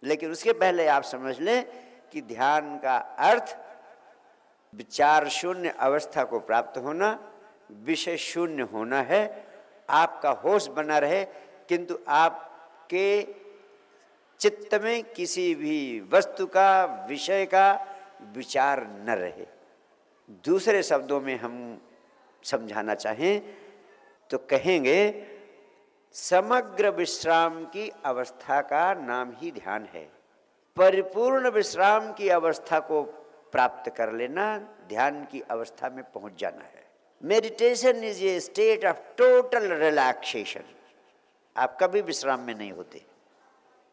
लेकिन उसके पहले आप समझ लें कि ध्यान का अर्थ विचार शून्य अवस्था को प्राप्त होना, विषय शून्य होना है। आपका होश बना रहे किंतु आपके चित्त में किसी भी वस्तु का, विषय का विचार न रहे। दूसरे शब्दों में हम समझाना चाहें तो कहेंगे समग्र विश्राम की अवस्था का नाम ही ध्यान है। परिपूर्ण विश्राम की अवस्था को प्राप्त कर लेना ध्यान की अवस्था में पहुंच जाना है। Meditation is a state of total relaxation. आप कभी विश्राम में नहीं होते,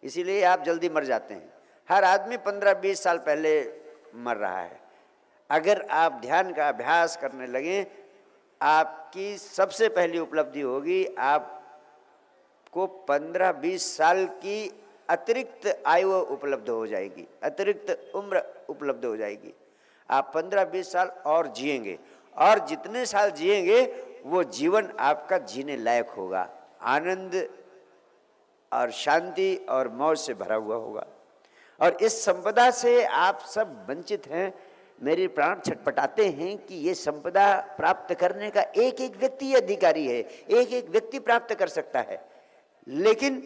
इसीलिए आप जल्दी मर जाते हैं। हर आदमी 15-20 साल पहले मर रहा है। अगर आप ध्यान का अभ्यास करने लगें, आपकी सबसे पहली उपलब्धि होगी, आपको 15-20 साल की अतिरिक्त आयु उपलब्ध हो जाएगी, अतिरिक्त उम्र उपलब्ध हो जाएगी। आप 15-20 साल और जिएंगे, और जितने साल जिएंगे वो जीवन आपका जीने लायक होगा, आनंद और शांति और मौज से भरा हुआ होगा। और इस संपदा से आप सब वंचित हैं। मेरे प्राण छटपटाते हैं कि ये संपदा प्राप्त करने का एक एक व्यक्ति अधिकारी है, एक एक व्यक्ति प्राप्त कर सकता है, लेकिन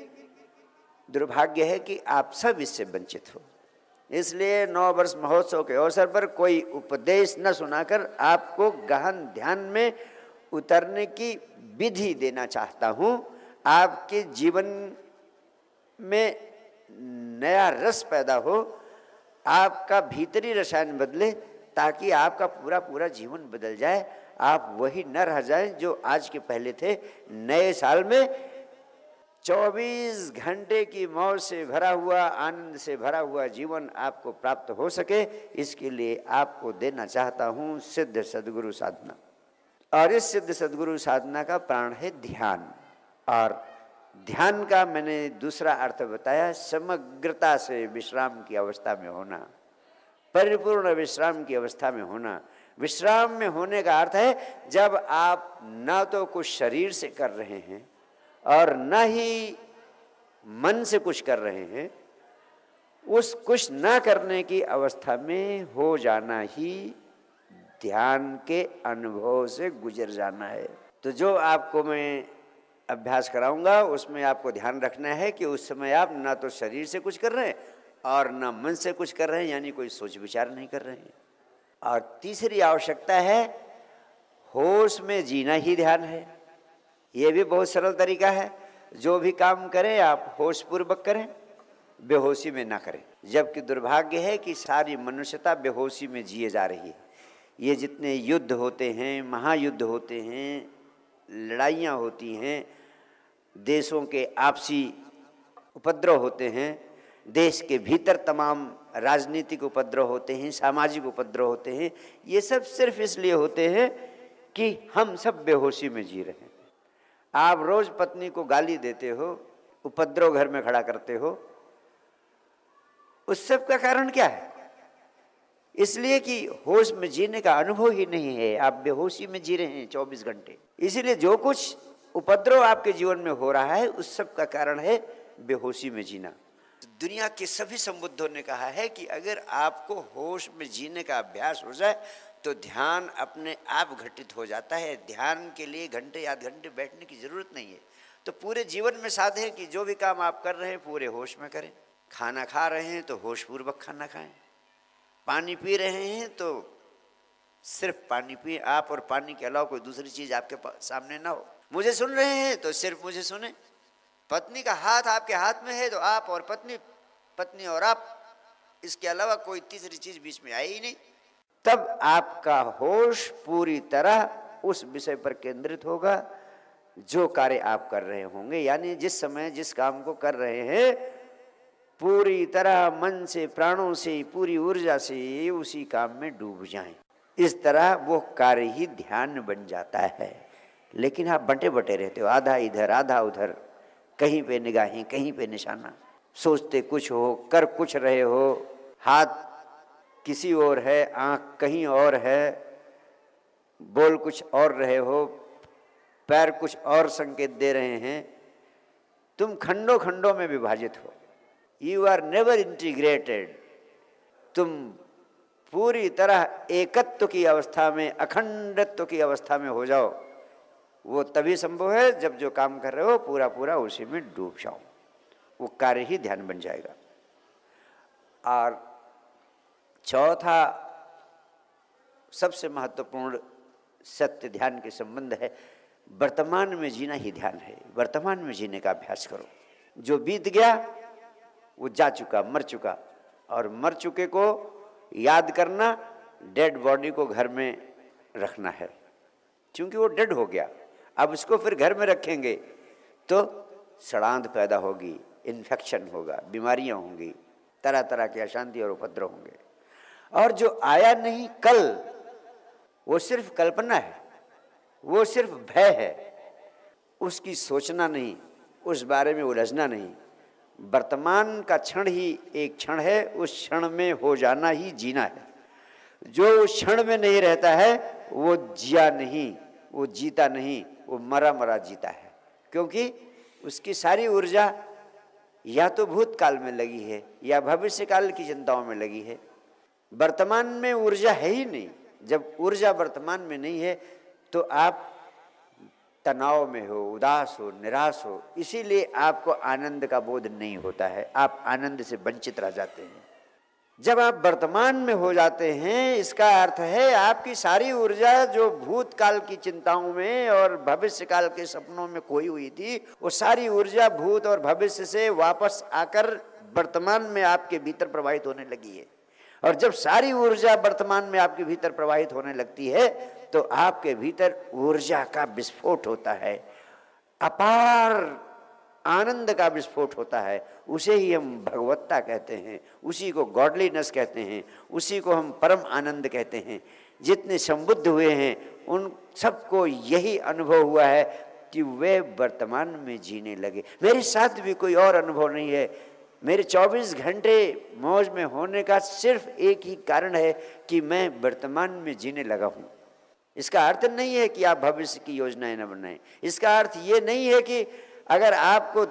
दुर्भाग्य है कि आप सब इससे वंचित हो। इसलिए 9 वर्ष महोत्सव के अवसर पर कोई उपदेश न सुनाकर आपको गहन ध्यान में उतरने की विधि देना चाहता हूँ। आपके जीवन में नया रस पैदा हो, आपका भीतरी रसायन बदले, ताकि आपका पूरा पूरा जीवन बदल जाए। आप वही न रह जाएं जो आज के पहले थे। नए साल में 24 घंटे की मौज से भरा हुआ, आनंद से भरा हुआ जीवन आपको प्राप्त हो सके, इसके लिए आपको देना चाहता हूँ सिद्ध सद्गुरु साधना। और इस सिद्ध सद्गुरु साधना का प्राण है ध्यान। और ध्यान का मैंने दूसरा अर्थ बताया, समग्रता से विश्राम की अवस्था में होना, परिपूर्ण विश्राम की अवस्था में होना। विश्राम में होने का अर्थ है जब आप ना तो कुछ शरीर से कर रहे हैं और न ही मन से कुछ कर रहे हैं, उस कुछ ना करने की अवस्था में हो जाना ही ध्यान के अनुभव से गुजर जाना है। तो जो आपको मैं अभ्यास कराऊंगा उसमें आपको ध्यान रखना है कि उस समय आप ना तो शरीर से कुछ कर रहे हैं और ना मन से कुछ कर रहे हैं, यानी कोई सोच विचार नहीं कर रहे हैं। और तीसरी आवश्यकता है, होश में जीना ही ध्यान है। ये भी बहुत सरल तरीका है। जो भी काम करें आप होश पूर्वक करें, बेहोशी में ना करें। जबकि दुर्भाग्य है कि सारी मनुष्यता बेहोशी में जिए जा रही है। ये जितने युद्ध होते हैं, महायुद्ध होते हैं, लड़ाइयाँ होती हैं, देशों के आपसी उपद्रव होते हैं, देश के भीतर तमाम राजनीतिक उपद्रव होते हैं, सामाजिक उपद्रव होते हैं, ये सब सिर्फ इसलिए होते हैं कि हम सब बेहोशी में जी रहे हैं। आप रोज पत्नी को गाली देते हो, उपद्रव घर में खड़ा करते हो, उस सब का कारण क्या है? इसलिए कि होश में जीने का अनुभव ही नहीं है, आप बेहोशी में जी रहे हैं 24 घंटे। इसीलिए जो कुछ उपद्रव आपके जीवन में हो रहा है उस सब का कारण है बेहोशी में जीना। दुनिया के सभी संबुद्धों ने कहा है कि अगर आपको होश में जीने का अभ्यास हो जाए तो ध्यान अपने आप घटित हो जाता है। ध्यान के लिए घंटे आध घंटे बैठने की जरूरत नहीं है। तो पूरे जीवन में साध है कि जो भी काम आप कर रहे हैं पूरे होश में करें। खाना खा रहे हैं तो होश पूर्वक खाना खाएं, पानी पी रहे हैं तो सिर्फ पानी पिए आप, और पानी के अलावा कोई दूसरी चीज आपके सामने ना हो। मुझे सुन रहे हैं तो सिर्फ मुझे सुने। पत्नी का हाथ आपके हाथ में है तो आप और पत्नी, पत्नी और आप, इसके अलावा कोई तीसरी चीज बीच में आई ही नहीं। तब आपका होश पूरी तरह उस विषय पर केंद्रित होगा जो कार्य आप कर रहे होंगे। यानी जिस समय जिस काम को कर रहे हैं पूरी तरह मन से, प्राणों से, पूरी ऊर्जा से उसी काम में डूब जाएं। इस तरह वो कार्य ही ध्यान बन जाता है। लेकिन आप बंटे बटे रहते हो, आधा इधर आधा उधर, कहीं पे निगाहें कहीं पे निशाना, सोचते कुछ हो कर कुछ रहे हो, हाथ किसी और है, आंख कहीं और है, बोल कुछ और रहे हो, पैर कुछ और संकेत दे रहे हैं, तुम खंडों खंडों में विभाजित हो। You are never integrated. तुम पूरी तरह एकत्व की अवस्था में, अखंडत्व की अवस्था में हो जाओ। वो तभी संभव है जब जो काम कर रहे हो पूरा पूरा उसी में डूब जाओ, वो कार्य ही ध्यान बन जाएगा। और चौथा सबसे महत्वपूर्ण सत्य ध्यान के संबंध है, वर्तमान में जीना ही ध्यान है। वर्तमान में जीने का अभ्यास करो। जो बीत गया वो जा चुका, मर चुका, और मर चुके को याद करना, डेड बॉडी को घर में रखना है, क्योंकि वो डेड हो गया। अब उसको फिर घर में रखेंगे तो सड़ांध पैदा होगी, इन्फेक्शन होगा, बीमारियां होंगी, तरह तरह की अशांति और उपद्रव होंगे। और जो आया नहीं कल, वो सिर्फ कल्पना है, वो सिर्फ भय है, उसकी सोचना नहीं, उस बारे में उलझना नहीं। वर्तमान का क्षण ही एक क्षण है, उस क्षण में हो जाना ही जीना है। जो उस क्षण में नहीं रहता है वो जिया नहीं, वो जीता नहीं, वो मरा मरा जीता है। क्योंकि उसकी सारी ऊर्जा या तो भूतकाल में लगी है या भविष्य काल की चिंताओं में लगी है। वर्तमान में ऊर्जा है ही नहीं। जब ऊर्जा वर्तमान में नहीं है तो आप तनाव में हो, उदास हो, निराश हो, इसीलिए आपको आनंद का बोध नहीं होता है, आप आनंद से वंचित रह जाते हैं। जब आप वर्तमान में हो जाते हैं, इसका अर्थ है आपकी सारी ऊर्जा जो भूतकाल की चिंताओं में और भविष्य काल के सपनों में खोई हुई थी, वो सारी ऊर्जा भूत और भविष्य से वापस आकर वर्तमान में आपके भीतर प्रवाहित होने लगी है। और जब सारी ऊर्जा वर्तमान में आपके भीतर प्रवाहित होने लगती है तो आपके भीतर ऊर्जा का विस्फोट होता है, अपार आनंद का विस्फोट होता है। उसे ही हम भगवत्ता कहते हैं, उसी को गॉडलीनेस कहते हैं, उसी को हम परम आनंद कहते हैं। जितने संबुद्ध हुए हैं उन सबको यही अनुभव हुआ है कि वे वर्तमान में जीने लगे। मेरे साथ भी कोई और अनुभव नहीं है। मेरे 24 घंटे मौज में होने का सिर्फ एक ही कारण है कि मैं वर्तमान में जीने लगा हूँ। इसका अर्थ नहीं है कि आप भविष्य की योजनाएं न बनाएं। इसका अर्थ ये नहीं है कि अगर आपको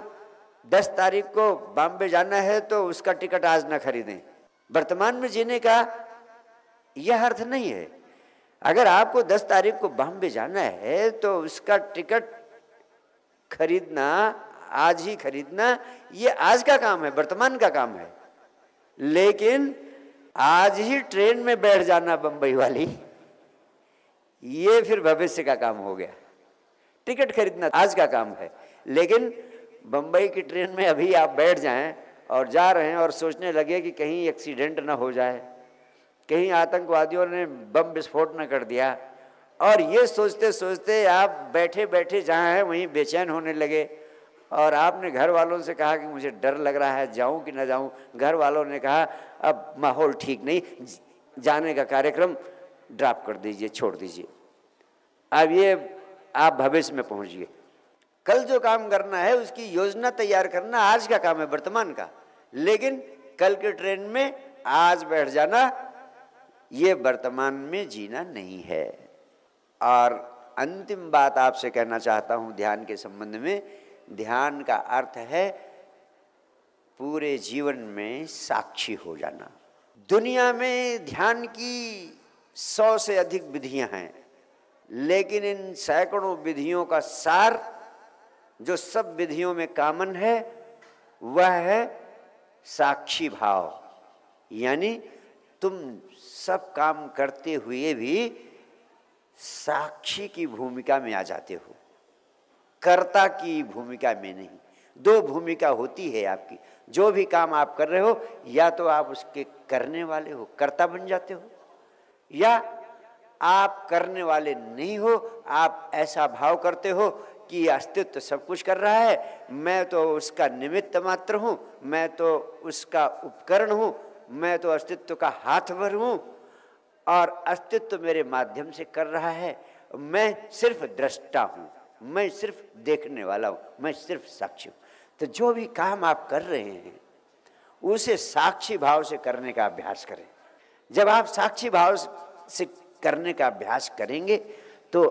10 तारीख को बॉम्बे जाना है तो उसका टिकट आज ना खरीदें। वर्तमान में जीने का यह अर्थ नहीं है। अगर आपको 10 तारीख को बॉम्बे जाना है तो उसका टिकट खरीदना, आज ही खरीदना, ये आज का काम है, वर्तमान का काम है। लेकिन आज ही ट्रेन में बैठ जाना बंबई वाली, ये फिर भविष्य का काम हो गया। टिकट खरीदना आज का काम है, लेकिन बंबई की ट्रेन में अभी आप बैठ जाएं और जा रहे हैं और सोचने लगे कि कहीं एक्सीडेंट ना हो जाए, कहीं आतंकवादियों ने बम विस्फोट न कर दिया, और ये सोचते सोचते आप बैठे बैठे जहाँ हैं वहीं बेचैन होने लगे। और आपने घर वालों से कहा कि मुझे डर लग रहा है, जाऊं कि ना जाऊं। घर वालों ने कहा अब माहौल ठीक नहीं, जाने का कार्यक्रम ड्रॉप कर दीजिए, छोड़ दीजिए। अब ये आप भविष्य में पहुंचिए। कल जो काम करना है उसकी योजना तैयार करना आज का काम है, वर्तमान का। लेकिन कल के ट्रेन में आज बैठ जाना, ये वर्तमान में जीना नहीं है। और अंतिम बात आपसे कहना चाहता हूं ध्यान के संबंध में। ध्यान का अर्थ है पूरे जीवन में साक्षी हो जाना। दुनिया में ध्यान की 100 से अधिक विधियां हैं, लेकिन इन सैकड़ों विधियों का सार जो सब विधियों में कॉमन है वह है साक्षी भाव। यानी तुम सब काम करते हुए भी साक्षी की भूमिका में आ जाते हो, कर्ता की भूमिका में नहीं। 2 भूमिका होती है आपकी। जो भी काम आप कर रहे हो, या तो आप उसके करने वाले हो, कर्ता बन जाते हो, या आप करने वाले नहीं हो, आप ऐसा भाव करते हो कि अस्तित्व सब कुछ कर रहा है, मैं तो उसका निमित्त मात्र हूँ, मैं तो उसका उपकरण हूँ, मैं तो अस्तित्व का हाथ भर हूँ और अस्तित्व मेरे माध्यम से कर रहा है। मैं सिर्फ दृष्टा हूँ, मैं सिर्फ देखने वाला हूँ, मैं सिर्फ साक्षी हूँ। तो जो भी काम आप कर रहे हैं उसे साक्षी भाव से करने का अभ्यास करें। जब आप साक्षी भाव से करने का अभ्यास करेंगे तो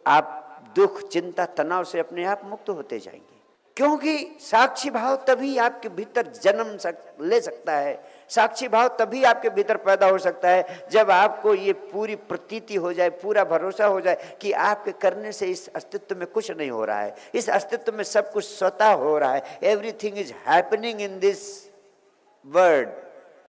आप दुख, चिंता, तनाव से अपने आप मुक्त होते जाएंगे। क्योंकि साक्षी भाव तभी आपके भीतर जन्म ले सकता है, साक्षी भाव तभी आपके भीतर पैदा हो सकता है जब आपको ये पूरी प्रतीति हो जाए, पूरा भरोसा हो जाए कि आपके करने से इस अस्तित्व में कुछ नहीं हो रहा है, इस अस्तित्व में सब कुछ स्वतः हो रहा है। Everything is happening in this world